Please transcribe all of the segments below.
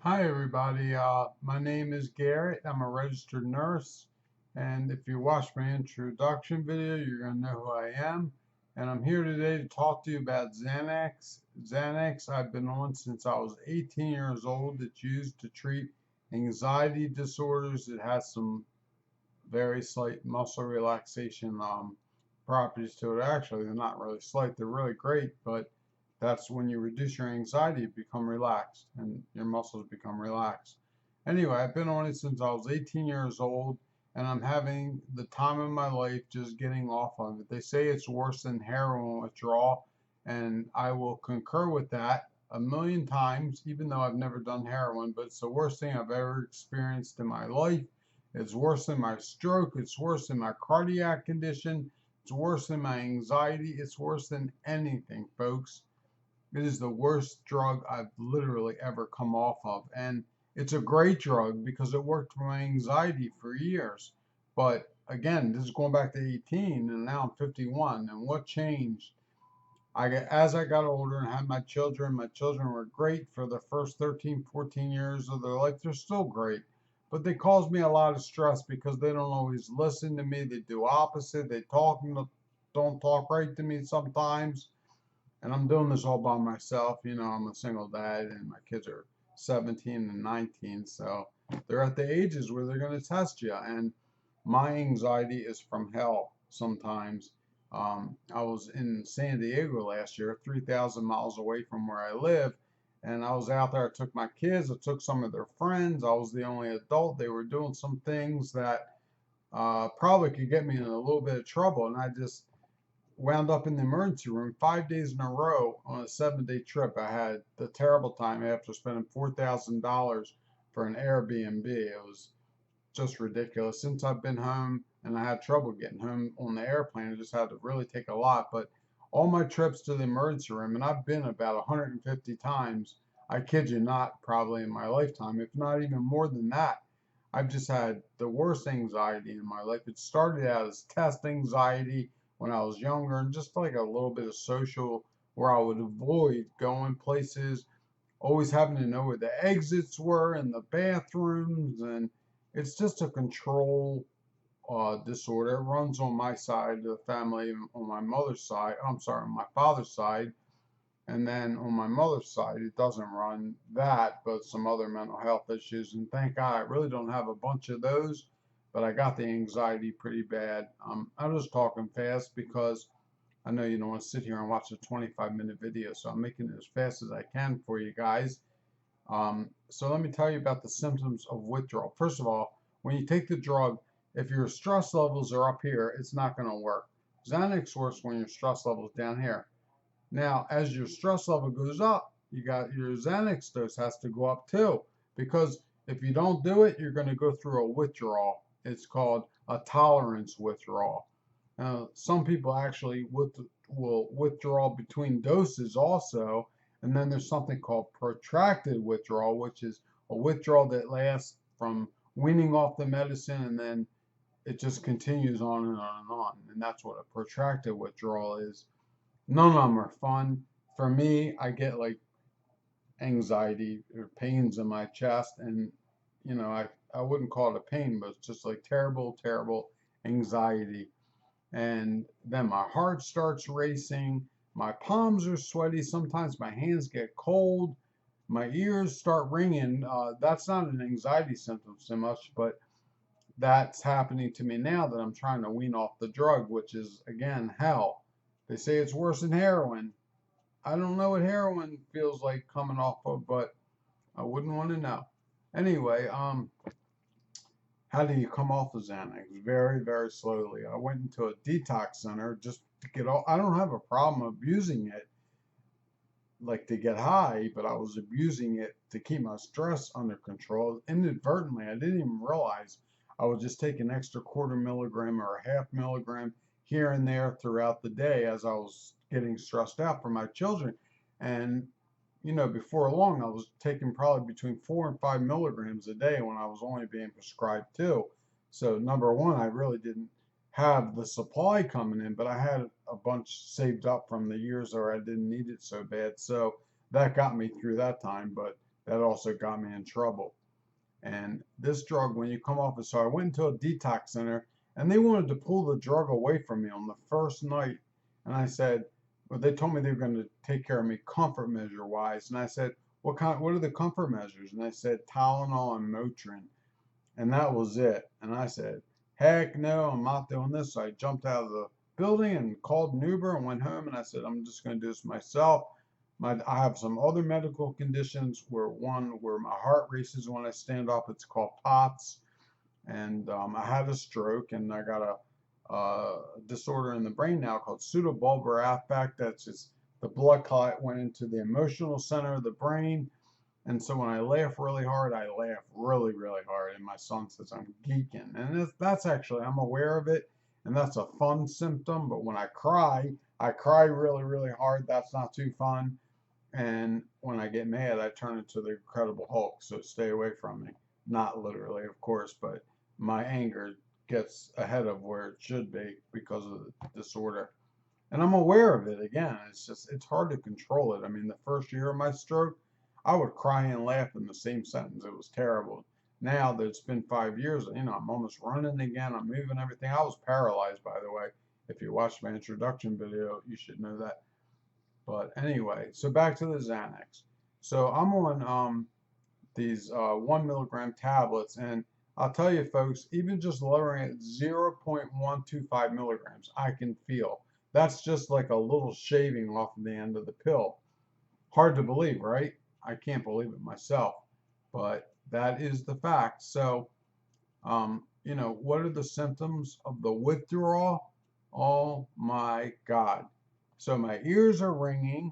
Hi, everybody. My name is Garrett. I'm a registered nurse. And if you watch my introduction video, you're going to know who I am. And I'm here today to talk to you about Xanax. Xanax, I've been on since I was 18 years old. It's used to treat anxiety disorders. It has some very slight muscle relaxation properties to it. Actually, they're not really slight, they're really great, but that's when you reduce your anxiety, you become relaxed and your muscles become relaxed. Anyway, I've been on it since I was 18 years old and I'm having the time of my life just getting off of it. They say it's worse than heroin withdrawal, and I will concur with that a million times, even though I've never done heroin, but it's the worst thing I've ever experienced in my life. It's worse than my stroke. It's worse than my cardiac condition. It's worse than my anxiety. It's worse than anything, folks. It is the worst drug I've literally ever come off of. And it's a great drug because it worked for my anxiety for years. But again, this is going back to 18 and now I'm 51. And what changed? As I got older and had my children were great for the first 13, 14 years of their life. They're still great, but they cause me a lot of stress because they don't always listen to me. They do opposite. Don't talk right to me sometimes. And I'm doing this all by myself. I'm a single dad and my kids are 17 and 19. So they're at the ages where they're going to test you. And my anxiety is from hell sometimes. I was in San Diego last year, 3,000 miles away from where I live. And I was out there. I took my kids, I took some of their friends. I was the only adult. They were doing some things that probably could get me in a little bit of trouble. And I just wound up in the emergency room 5 days in a row on a 7-day trip. I had the terrible time after spending $4,000 for an Airbnb. It was just ridiculous. Since I've been home and I had trouble getting home on the airplane, I just had to really take a lot. But all my trips to the emergency room, and I've been about 150 times, I kid you not, probably in my lifetime, if not even more than that. I've just had the worst anxiety in my life. It started out as test anxiety when I was younger and just like a little bit of social where I would avoid going places, always having to know where the exits were and the bathrooms, and it's just a control disorder. It runs on my side of the family, on my mother's side. I'm sorry, on my father's side, and then on my mother's side, it doesn't run that, but some other mental health issues. And thank God, I really don't have a bunch of those, but I got the anxiety pretty bad. I'm just talking fast because I know you don't want to sit here and watch a 25-minute video, so I'm making it as fast as I can for you guys. So let me tell you about the symptoms of withdrawal. First of all, when you take the drug, if your stress levels are up here, it's not going to work. Xanax works when your stress level's down here. Now, as your stress level goes up, you got your Xanax dose has to go up too, because if you don't do it, you're going to go through a withdrawal. It's called a tolerance withdrawal. Now, some people actually will withdraw between doses also, and then there's something called protracted withdrawal, which is a withdrawal that lasts from weaning off the medicine and then it just continues on and on and on. And that's what a protracted withdrawal is. None of them are fun. For me, I get like anxiety or pains in my chest, and I wouldn't call it a pain, but it's just like terrible, terrible anxiety. And then my heart starts racing, my palms are sweaty, sometimes my hands get cold, my ears start ringing. That's not an anxiety symptom so much, but that's happening to me now that I'm trying to wean off the drug, which is again hell. They say it's worse than heroin. I don't know what heroin feels like coming off of, but I wouldn't want to know. Anyway, how do you come off of Xanax? Very, very slowly. I went into a detox center just to get off. I don't have a problem abusing it, like to get high, but I was abusing it to keep my stress under control inadvertently. I didn't even realize I would just take an extra quarter milligram or a half milligram here and there throughout the day as I was getting stressed out for my children. And before long, I was taking probably between 4 and 5 milligrams a day when I was only being prescribed two. So number one, I really didn't have the supply coming in, but I had a bunch saved up from the years where I didn't need it so bad. So that got me through that time. But that also got me in trouble. And this drug, when you come off it, so I went into a detox center and they wanted to pull the drug away from me on the first night. And I said, well, they told me they were going to take care of me comfort measure wise. And I said, what are the comfort measures? And they said Tylenol and Motrin. And that was it. And I said, heck no, I'm not doing this. So I jumped out of the building and called an Uber and went home. And I said, I'm just going to do this myself. I have some other medical conditions where my heart races when I stand up. It's called POTS. And I had a stroke and I got a disorder in the brain now called pseudobulbar affect. That's just the blood clot went into the emotional center of the brain. And so when I laugh really hard, I laugh really, really hard. And my son says I'm geeking. And that's actually, I'm aware of it. And that's a fun symptom. But when I cry really, really hard. That's not too fun. And when I get mad, I turn into the Incredible Hulk. So stay away from me. Not literally, of course, but my anger gets ahead of where it should be because of the disorder. And I'm aware of it again. It's hard to control it. I mean, the first year of my stroke, I would cry and laugh in the same sentence. It was terrible. Now that it's been 5 years, I'm almost running again. I'm moving everything. I was paralyzed, by the way. If you watched my introduction video, you should know that. But anyway, so back to the Xanax. So I'm on these 1 milligram tablets, and I'll tell you, folks, even just lowering it 0.125 milligrams, I can feel. That's just like a little shaving off of the end of the pill. Hard to believe, right? I can't believe it myself, but that is the fact. So, what are the symptoms of the withdrawal? Oh my God. So my ears are ringing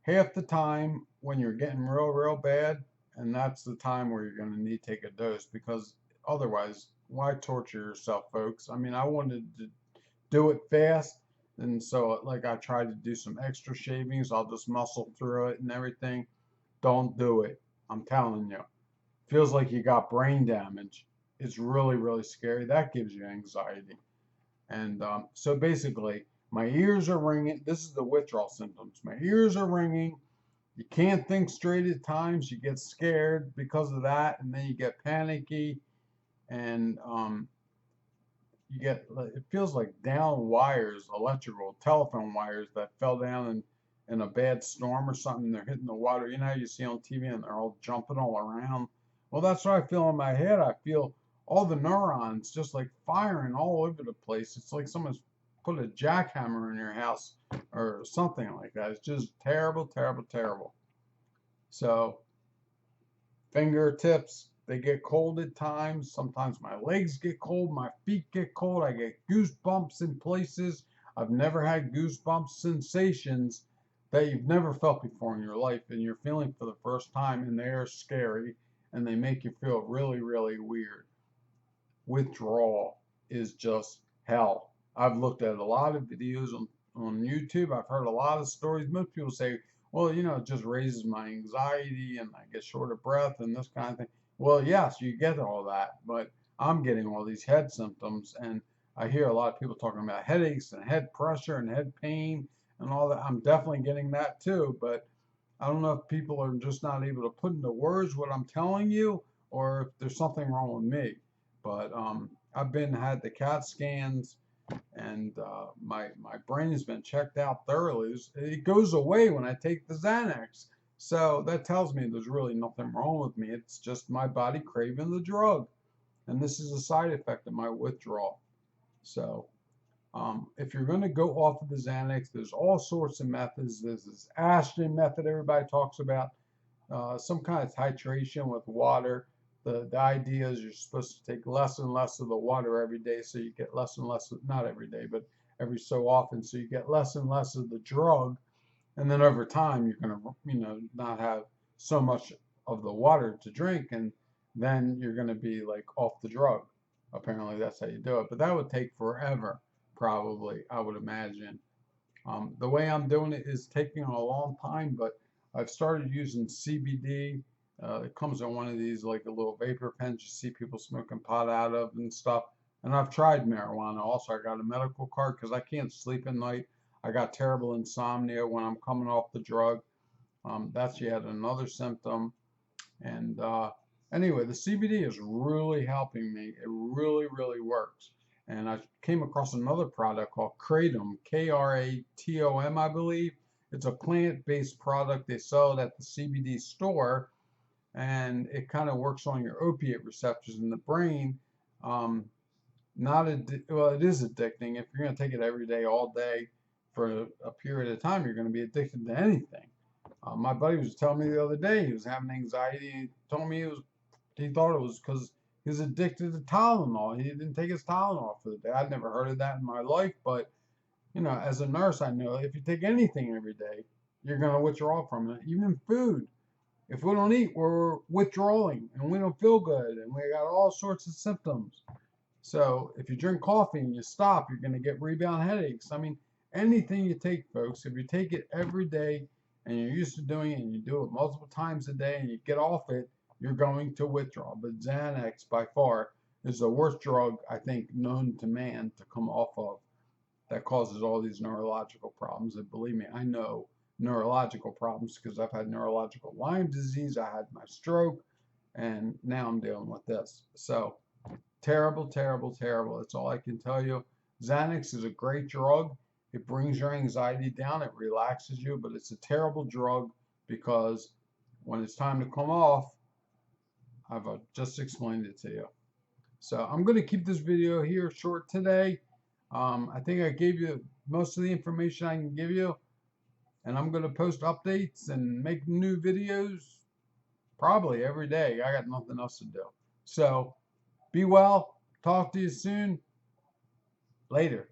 half the time when you're getting real, real bad, and that's the time where you're going to need to take a dose because otherwise, why torture yourself, folks? I mean, I wanted to do it fast, and so like I tried to do some extra shavings. I'll just muscle through it and everything. Don't do it. I'm telling you. Feels like you got brain damage. It's really, really scary. That gives you anxiety. And so basically, my ears are ringing. This is the withdrawal symptoms. My ears are ringing. You can't think straight at times. You get scared because of that, and then you get panicky, and it feels like down wires, electrical telephone wires that fell down in a bad storm or something. They're hitting the water. You know how you see on TV and they're all jumping all around. Well, that's what I feel in my head. I feel all the neurons just like firing all over the place. It's like someone's put a jackhammer in your house or something like that. It's just terrible, terrible, terrible. So fingertips, they get cold at times. Sometimes my legs get cold, my feet get cold. I get goosebumps in places. I've never had goosebumps sensations that you've never felt before in your life, and you're feeling for the first time, and they are scary, and they make you feel really, really weird. Withdrawal is just hell. I've looked at a lot of videos on YouTube. I've heard a lot of stories. Most people say, well, it just raises my anxiety and I get short of breath and this kind of thing. Well, yes, you get all that, but I'm getting all these head symptoms, and I hear a lot of people talking about headaches and head pressure and head pain and all that. I'm definitely getting that too, but I don't know if people are just not able to put into words what I'm telling you or if there's something wrong with me. But I've had the CAT scans, and my brain has been checked out thoroughly. It goes away when I take the Xanax. So that tells me there's really nothing wrong with me. It's just my body craving the drug. And this is a side effect of my withdrawal. So if you're going to go off of the Xanax, there's all sorts of methods. There's this Ashton method everybody talks about, some kind of titration with water. The idea is you're supposed to take less and less of the water every day, so you get less and less, not every day, but every so often, so you get less and less of the drug, and then over time you're going to, not have so much of the water to drink, and then you're going to be like off the drug. Apparently that's how you do it, but that would take forever, probably, I would imagine. The way I'm doing it is taking a long time, but I've started using CBD. It comes in one of these like a little vapor pens you see people smoking pot out of and stuff. And I've tried marijuana. Also, I got a medical card because I can't sleep at night. I got terrible insomnia when I'm coming off the drug. That's yet another symptom. anyway, the CBD is really helping me. It really, really works. And I came across another product called Kratom, Kratom, I believe. It's a plant-based product. They sell it at the CBD store, and it kind of works on your opiate receptors in the brain. Um, not well, it is addicting. If you're going to take it every day, all day, for a period of time, you're going to be addicted to anything. My buddy was telling me the other day he was having anxiety. He told me he thought it was because he was addicted to Tylenol. He didn't take his Tylenol for the day. I'd never heard of that in my life, but as a nurse, I know if you take anything every day, you're going to withdraw from it. Even food. If we don't eat, we're withdrawing and we don't feel good and we got all sorts of symptoms. So if you drink coffee and you stop, you're going to get rebound headaches. I mean, anything you take, folks, if you take it every day and you're used to doing it and you do it multiple times a day and you get off it, you're going to withdraw. But Xanax, by far, is the worst drug, I think, known to man to come off of that causes all these neurological problems. And believe me, I know neurological problems because I've had neurological Lyme disease, I had my stroke, and now I'm dealing with this. So terrible, terrible, terrible. That's all I can tell you. Xanax is a great drug. It brings your anxiety down. It relaxes you, but it's a terrible drug because when it's time to come off, I've just explained it to you. So I'm going to keep this video here short today. I think I gave you most of the information I can give you, and I'm going to post updates and make new videos probably every day. I got nothing else to do. So be well. Talk to you soon. Later.